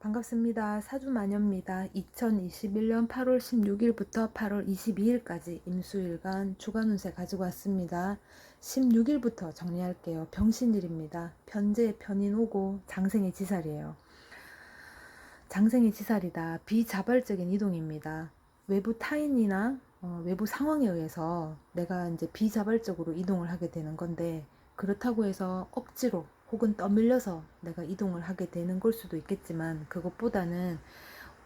반갑습니다. 사주마녀입니다. 2021년 8월 16일부터 8월 22일까지 임수일간 주간 운세 가지고 왔습니다. 16일부터 정리할게요. 병신일입니다. 편재 편인 오고 장생의 지살이에요. 장생의 지살이다. 비자발적인 이동입니다. 외부 타인이나 외부 상황에 의해서 내가 이제 비자발적으로 이동을 하게 되는 건데, 그렇다고 해서 억지로 혹은 떠밀려서 내가 이동을 하게 되는 걸 수도 있겠지만, 그것보다는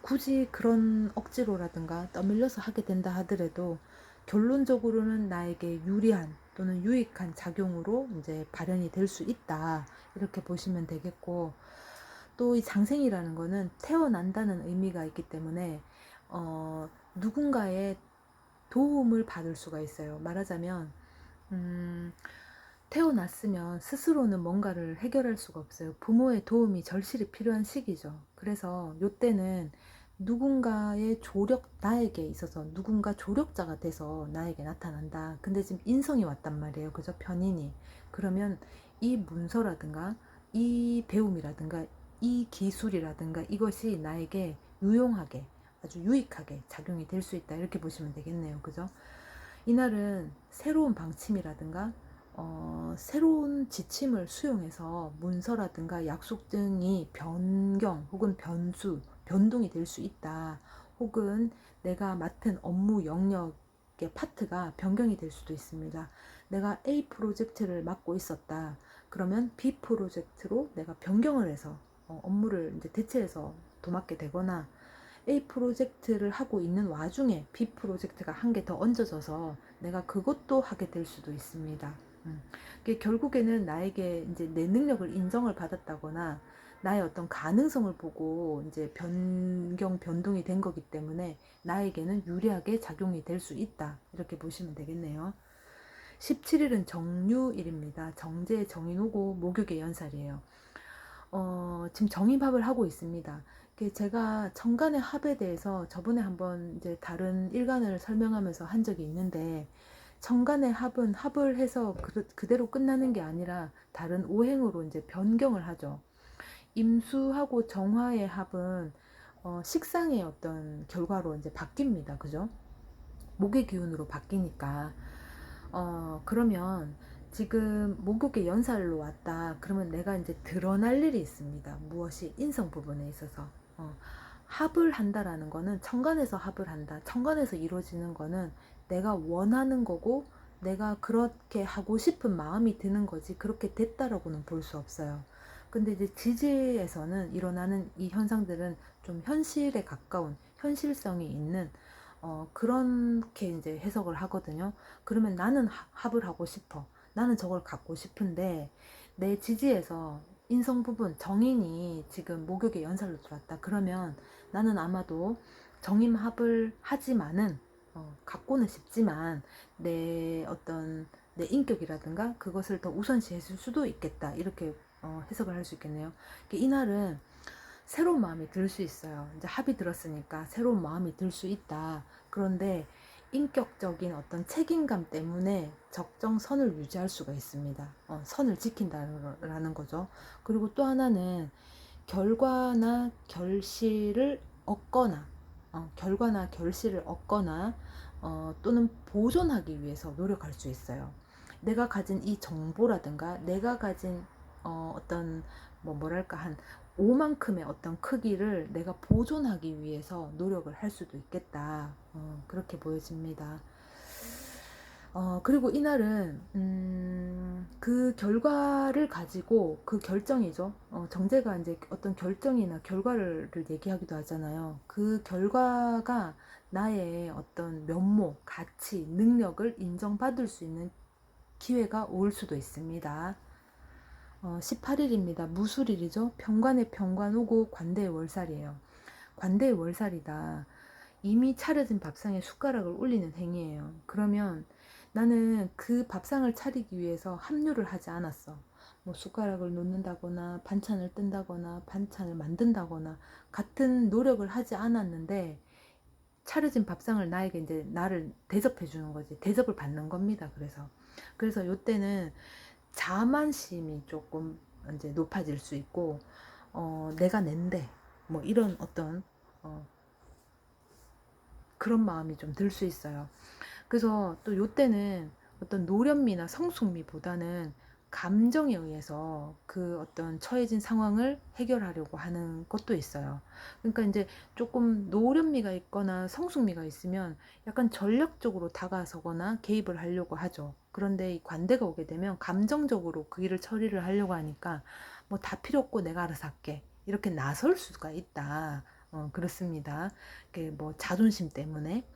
굳이 그런 억지로라든가 떠밀려서 하게 된다 하더라도 결론적으로는 나에게 유리한 또는 유익한 작용으로 이제 발현이 될 수 있다, 이렇게 보시면 되겠고, 또 이 장생이라는 거는 태어난다는 의미가 있기 때문에 누군가의 도움을 받을 수가 있어요. 말하자면 태어났으면 스스로는 뭔가를 해결할 수가 없어요. 부모의 도움이 절실히 필요한 시기죠. 그래서 이때는 누군가의 조력, 나에게 있어서 누군가 조력자가 돼서 나에게 나타난다. 근데 지금 인성이 왔단 말이에요. 그죠? 편인이. 그러면 이 문서라든가 이 배움이라든가 이 기술이라든가 이것이 나에게 유용하게, 아주 유익하게 작용이 될 수 있다, 이렇게 보시면 되겠네요. 그죠? 이날은 새로운 방침이라든가 새로운 지침을 수용해서 문서라든가 약속 등이 변경 혹은 변동이 될 수 있다. 혹은 내가 맡은 업무 영역의 파트가 변경이 될 수도 있습니다. 내가 A 프로젝트를 맡고 있었다. 그러면 B 프로젝트로 내가 변경을 해서 업무를 이제 대체해서 도맡게 되거나, A 프로젝트를 하고 있는 와중에 B 프로젝트가 한 개 더 얹어져서 내가 그것도 하게 될 수도 있습니다. 결국에는 나에게 이제 내 능력을 인정을 받았다거나 나의 어떤 가능성을 보고 이제 변동이 된 거기 때문에 나에게는 유리하게 작용이 될 수 있다, 이렇게 보시면 되겠네요. 17일은 정유일입니다. 정제의 정인 오고 목욕의 연살이에요. 지금 정입합을 하고 있습니다. 제가 천간의 합에 대해서 저번에 한번 이제 다른 일간을 설명하면서 한 적이 있는데, 천간의 합은 합을 해서 그대로 끝나는 게 아니라 다른 오행으로 이제 변경을 하죠. 임수하고 정화의 합은 식상의 어떤 결과로 이제 바뀝니다. 그죠? 목의 기운으로 바뀌니까. 그러면 지금 목욕의 연살로 왔다. 그러면 내가 이제 드러날 일이 있습니다. 무엇이? 인성 부분에 있어서. 합을 한다라는 거는 천간에서 합을 한다. 천간에서 이루어지는 거는 내가 원하는 거고, 내가 그렇게 하고 싶은 마음이 드는 거지, 그렇게 됐다라고는 볼 수 없어요. 근데 이제 지지에서는 일어나는 이 현상들은 좀 현실에 가까운, 현실성이 있는 그렇게 이제 해석을 하거든요. 그러면 나는 합을 하고 싶어. 나는 저걸 갖고 싶은데 내 지지에서 인성 부분, 정인이 지금 목욕의 연살로 들어왔다. 그러면 나는 아마도 정임합을 하지만은 갖고는 싶지만 내 어떤 내 인격이라든가 그것을 더 우선시 했을 수도 있겠다, 이렇게 해석을 할 수 있겠네요. 이날은 새로운 마음이 들 수 있어요. 이제 합이 들었으니까 새로운 마음이 들 수 있다. 그런데 인격적인 어떤 책임감 때문에 적정선을 유지할 수가 있습니다. 선을 지킨다라는 거죠. 그리고 또 하나는 결과나 결실을 얻거나, 또는 보존하기 위해서 노력할 수 있어요. 내가 가진 이 정보라든가 내가 가진 어떤 뭐랄까 한 5만큼의 어떤 크기를 내가 보존하기 위해서 노력을 할 수도 있겠다, 그렇게 보여집니다. 그리고 이날은 그 결과를 가지고, 그 결정이죠. 정제가 이제 어떤 결정이나 결과를 얘기하기도 하잖아요. 그 결과가 나의 어떤 면모, 가치, 능력을 인정받을 수 있는 기회가 올 수도 있습니다. 18일입니다. 무술일이죠. 평관의 평관 오고 관대의 월살이에요. 관대의 월살이다. 이미 차려진 밥상에 숟가락을 올리는 행위예요. 그러면 나는 그 밥상을 차리기 위해서 합류를 하지 않았어. 뭐 숟가락을 놓는다거나 반찬을 뜬다거나 반찬을 만든다거나 같은 노력을 하지 않았는데, 차려진 밥상을 나에게 이제 나를 대접해 주는 거지. 대접을 받는 겁니다. 그래서 요때는 자만심이 조금 이제 높아질 수 있고, 내가 낸대, 뭐 이런 어떤 그런 마음이 좀 들 수 있어요. 그래서 또 요때는 어떤 노련미나 성숙미보다는 감정에 의해서 그 어떤 처해진 상황을 해결하려고 하는 것도 있어요. 그러니까 이제 조금 노련미가 있거나 성숙미가 있으면 약간 전략적으로 다가서거나 개입을 하려고 하죠. 그런데 이 관대가 오게 되면 감정적으로 그 일을 처리를 하려고 하니까 뭐 다 필요 없고 내가 알아서 할게. 이렇게 나설 수가 있다. 그렇습니다. 뭐 자존심 때문에.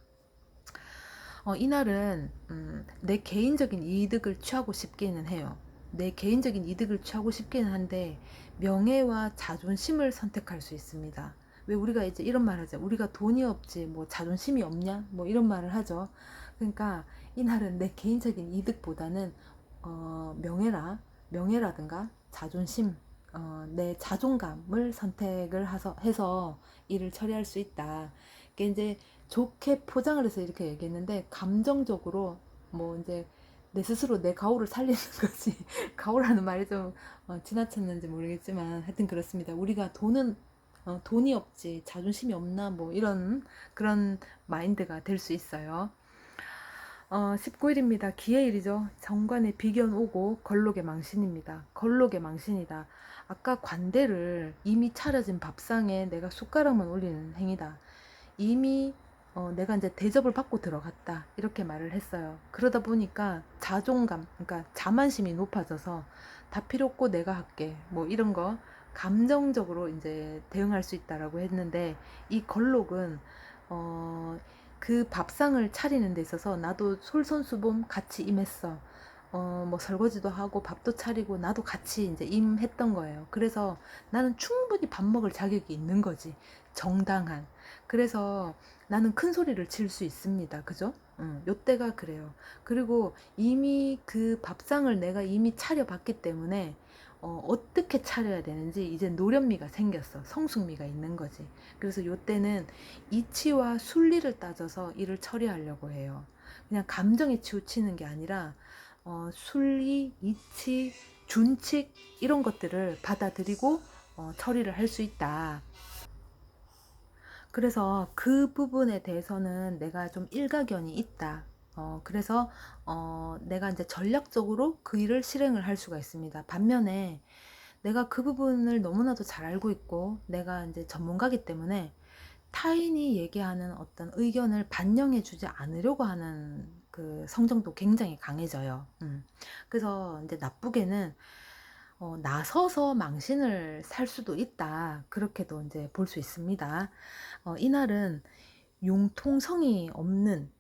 이날은 내 개인적인 이득을 취하고 싶기는 해요. 내 개인적인 이득을 취하고 싶기는 한데 명예와 자존심을 선택할 수 있습니다. 왜 우리가 이제 이런 말 하죠. 우리가 돈이 없지 뭐 자존심이 없냐? 뭐 이런 말을 하죠. 그러니까 이날은 내 개인적인 이득보다는 명예라든가 자존심, 내 자존감을 선택을 해서 일을 처리할 수 있다. 이게 이제 좋게 포장을 해서 이렇게 얘기했는데 감정적으로 뭐 이제 내 스스로 내 가오를 살리는 거지. 가오라는 말이 좀 지나쳤는지 모르겠지만 하여튼 그렇습니다. 우리가 돈이 없지 자존심이 없나 뭐 이런 그런 마인드가 될 수 있어요. 19일입니다. 기해일이죠. 정관에 비견 오고 걸록의 망신입니다. 걸록의 망신이다. 아까 관대를 이미 차려진 밥상에 내가 숟가락만 올리는 행위다. 이미 내가 이제 대접을 받고 들어갔다 이렇게 말을 했어요. 그러다 보니까 자존감, 그러니까 자만심이 높아져서 다 필요 없고 내가 할게 뭐 이런 거 감정적으로 이제 대응할 수 있다라고 했는데 이 걸록은 그 밥상을 차리는 데 있어서 나도 솔선수범 같이 임했어. 뭐 설거지도 하고 밥도 차리고 나도 같이 이제 임했던 거예요. 그래서 나는 충분히 밥 먹을 자격이 있는 거지. 정당한. 그래서 나는 큰 소리를 칠 수 있습니다. 그죠? 요때가 그래요. 그리고 이미 그 밥상을 내가 이미 차려봤기 때문에 어떻게 차려야 되는지 이제 노련미가 생겼어. 성숙미가 있는 거지. 그래서 요때는 이치와 순리를 따져서 일을 처리하려고 해요. 그냥 감정에 치우치는 게 아니라 순리, 이치, 준칙 이런 것들을 받아들이고 처리를 할 수 있다. 그래서 그 부분에 대해서는 내가 좀 일가견이 있다. 그래서 내가 이제 전략적으로 그 일을 실행을 할 수가 있습니다. 반면에 내가 그 부분을 너무나도 잘 알고 있고 내가 이제 전문가기 때문에 타인이 얘기하는 어떤 의견을 반영해 주지 않으려고 하는 그 성정도 굉장히 강해져요. 그래서 이제 나쁘게는 나서서 망신을 살 수도 있다. 그렇게도 이제 볼 수 있습니다. 이날은 융통성이 없는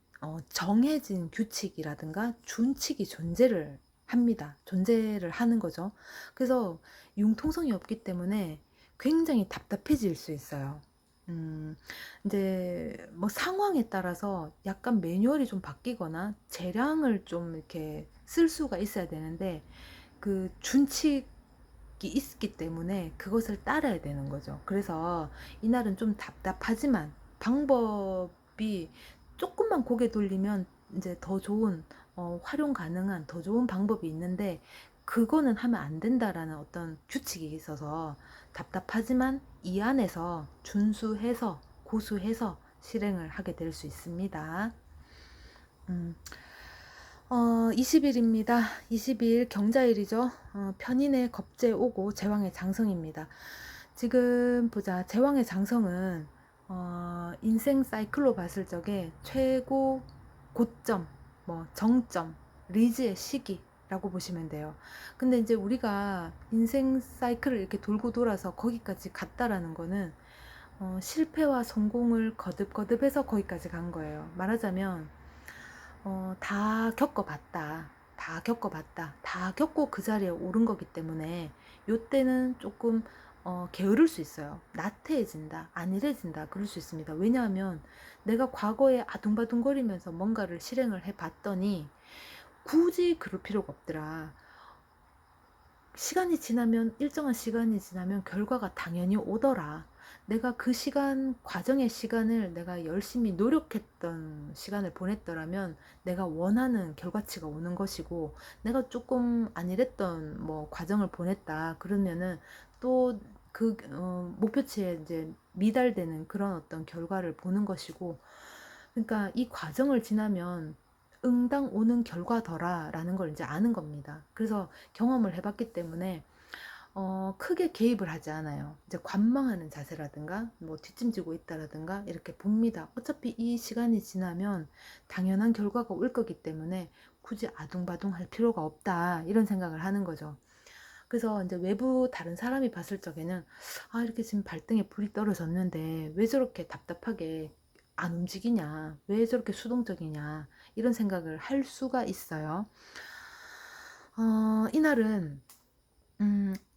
정해진 규칙이라든가 준칙이 존재를 합니다. 존재를 하는 거죠. 그래서 융통성이 없기 때문에 굉장히 답답해질 수 있어요. 이제 뭐 상황에 따라서 약간 매뉴얼이 좀 바뀌거나 재량을 좀 이렇게 쓸 수가 있어야 되는데 그 준칙이 있기 때문에 그것을 따라야 되는 거죠. 그래서 이날은 좀 답답하지만 방법이 조금만 고개 돌리면 이제 더 좋은 활용 가능한 더 좋은 방법이 있는데 그거는 하면 안 된다라는 어떤 규칙이 있어서 답답하지만 이 안에서 준수해서 고수해서 실행을 하게 될 수 있습니다. 음, 20일입니다. 20일 경자일이죠. 편인의 겁재 오고 제왕의 장성입니다. 지금 보자. 제왕의 장성은 인생 사이클로 봤을 적에 최고 고점, 뭐 정점, 리즈의 시기라고 보시면 돼요. 근데 이제 우리가 인생 사이클을 이렇게 돌고 돌아서 거기까지 갔다라는 거는 실패와 성공을 거듭거듭해서 거기까지 간 거예요. 말하자면 다 겪어봤다. 다 겪어봤다. 다 겪고 그 자리에 오른 거기 때문에 요때는 조금 게으를 수 있어요. 나태해진다. 안일해진다. 그럴 수 있습니다. 왜냐하면 내가 과거에 아둥바둥거리면서 뭔가를 실행을 해봤더니 굳이 그럴 필요가 없더라. 시간이 지나면 일정한 시간이 지나면 결과가 당연히 오더라. 내가 그 시간 과정의 시간을 내가 열심히 노력했던 시간을 보냈더라면 내가 원하는 결과치가 오는 것이고 내가 조금 안일했던 뭐 과정을 보냈다 그러면은 또 목표치에 이제 미달되는 그런 어떤 결과를 보는 것이고, 그러니까 이 과정을 지나면 응당 오는 결과더라라는 걸 이제 아는 겁니다. 그래서 경험을 해봤기 때문에 크게 개입을 하지 않아요. 이제 관망하는 자세라든가 뭐 뒷짐지고 있다라든가 이렇게 봅니다. 어차피 이 시간이 지나면 당연한 결과가 올 거기 때문에 굳이 아둥바둥 할 필요가 없다, 이런 생각을 하는 거죠. 그래서 이제 외부 다른 사람이 봤을 적에는, 아, 이렇게 지금 발등에 불이 떨어졌는데 왜 저렇게 답답하게 안 움직이냐, 왜 저렇게 수동적이냐, 이런 생각을 할 수가 있어요. 이날은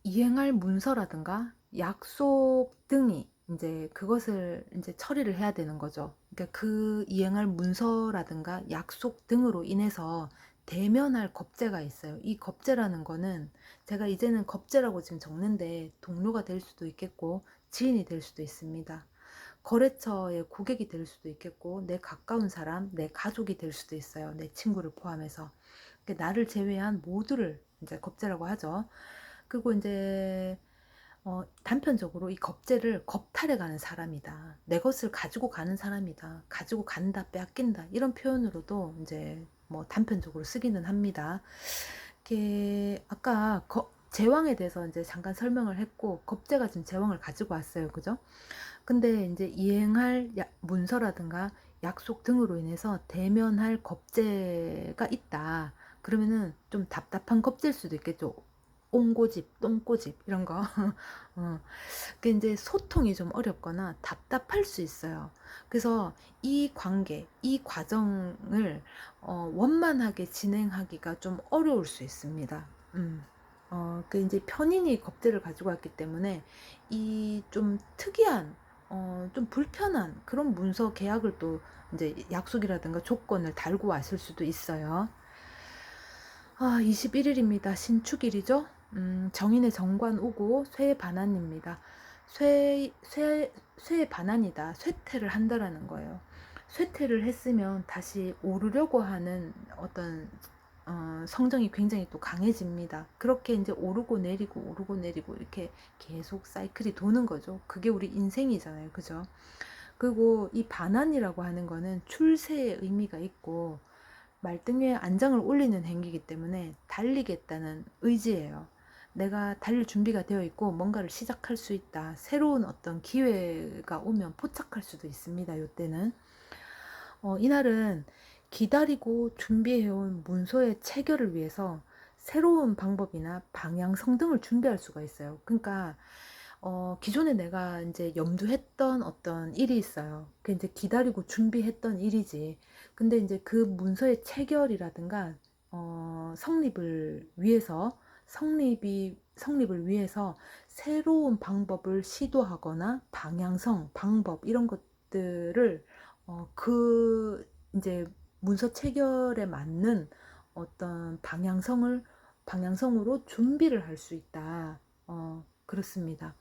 이행할 문서라든가 약속 등이 이제 그것을 이제 처리를 해야 되는 거죠. 그러니까 그 이행할 문서라든가 약속 등으로 인해서 대면할 겁제가 있어요. 이 겁제라는 거는 제가 이제는 겁제라고 지금 적는데 동료가 될 수도 있겠고 지인이 될 수도 있습니다. 거래처의 고객이 될 수도 있겠고 내 가까운 사람, 내 가족이 될 수도 있어요. 내 친구를 포함해서. 그러니까 나를 제외한 모두를 이제 겁제라고 하죠. 그리고 이제 단편적으로 이 겁제를 겁탈해 가는 사람이다, 내 것을 가지고 가는 사람이다, 가지고 간다, 빼앗긴다, 이런 표현으로도 이제 뭐 단편적으로 쓰기는 합니다. 이렇게 아까 제왕에 대해서 이제 잠깐 설명을 했고, 겁제가 지금 제왕을 가지고 왔어요, 그죠? 근데 이제 이행할 문서라든가 약속 등으로 인해서 대면할 겁제가 있다. 그러면은 좀 답답한 겁제일 수도 있겠죠. 옹고집, 똥고집 이런 거. 그 이제 소통이 좀 어렵거나 답답할 수 있어요. 그래서 이 관계, 이 과정을 원만하게 진행하기가 좀 어려울 수 있습니다. 그 이제 편인이 겁제를 가지고 왔기 때문에 이 좀 특이한, 좀 불편한 그런 문서 계약을 또 이제 약속이라든가 조건을 달고 왔을 수도 있어요. 21일입니다. 신축일이죠. 정인의 정관 오고 쇠의 반환입니다. 쇠의 반환이다. 쇠퇴를 한다라는 거예요. 쇠퇴를 했으면 다시 오르려고 하는 어떤 성정이 굉장히 또 강해집니다. 그렇게 이제 오르고 내리고 오르고 내리고 이렇게 계속 사이클이 도는 거죠. 그게 우리 인생이잖아요. 그죠? 그리고 이 반환이라고 하는 거는 출세의 의미가 있고 말등에 안장을 올리는 행기이기 때문에 달리겠다는 의지예요. 내가 달릴 준비가 되어 있고 뭔가를 시작할 수 있다. 새로운 어떤 기회가 오면 포착할 수도 있습니다. 이때는. 이날은 기다리고 준비해온 문서의 체결을 위해서 새로운 방법이나 방향성 등을 준비할 수가 있어요. 그러니까 기존에 내가 이제 염두했던 어떤 일이 있어요. 그 이제 기다리고 준비했던 일이지. 근데 이제 그 문서의 체결이라든가 성립을 위해서 새로운 방법을 시도하거나 방향성, 방법 이런 것들을 그 이제 문서 체결에 맞는 어떤 방향성으로 준비를 할 수 있다. 그렇습니다.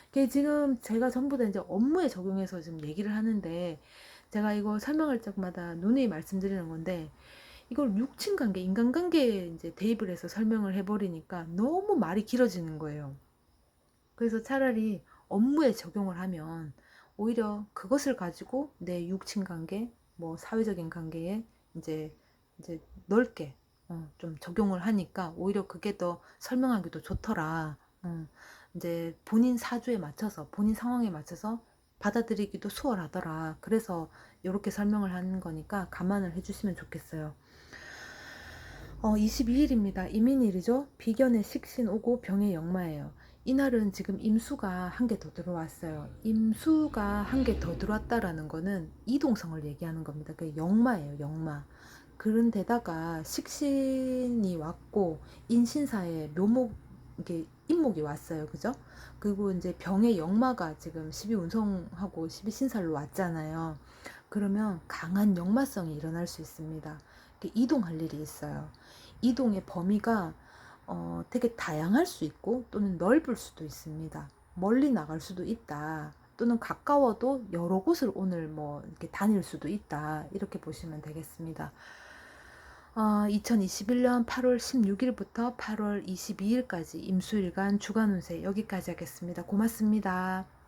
이게 지금 제가 전부 다 이제 업무에 적용해서 지금 얘기를 하는데, 제가 이거 설명할 적마다 누누이 말씀드리는 건데, 이걸 육친 관계, 인간관계에 이제 대입을 해서 설명을 해버리니까 너무 말이 길어지는 거예요. 그래서 차라리 업무에 적용을 하면 오히려 그것을 가지고 내 육친 관계, 뭐 사회적인 관계에 이제 넓게 좀 적용을 하니까 오히려 그게 더 설명하기도 좋더라. 이제 본인 사주에 맞춰서, 본인 상황에 맞춰서 받아들이기도 수월하더라. 그래서 이렇게 설명을 하는 거니까 감안을 해주시면 좋겠어요. 22일입니다. 이민일이죠. 비견의 식신 오고 병의 역마예요. 이날은 지금 임수가 한 개 더 들어왔어요. 임수가 한 개 더 들어왔다라는 거는 이동성을 얘기하는 겁니다. 그게 역마예요, 역마. 그런데다가 식신이 왔고 인신사에 묘목, 이게 인목이 왔어요. 그죠? 그리고 이제 병의 역마가 지금 12운성하고 12신살로 왔잖아요. 그러면 강한 역마성이 일어날 수 있습니다. 이동할 일이 있어요. 이동의 범위가 되게 다양할 수 있고 또는 넓을 수도 있습니다. 멀리 나갈 수도 있다. 또는 가까워도 여러 곳을 오늘 뭐 이렇게 다닐 수도 있다. 이렇게 보시면 되겠습니다. 2021년 8월 16일부터 8월 22일까지 임수일간 주간 운세 여기까지 하겠습니다. 고맙습니다.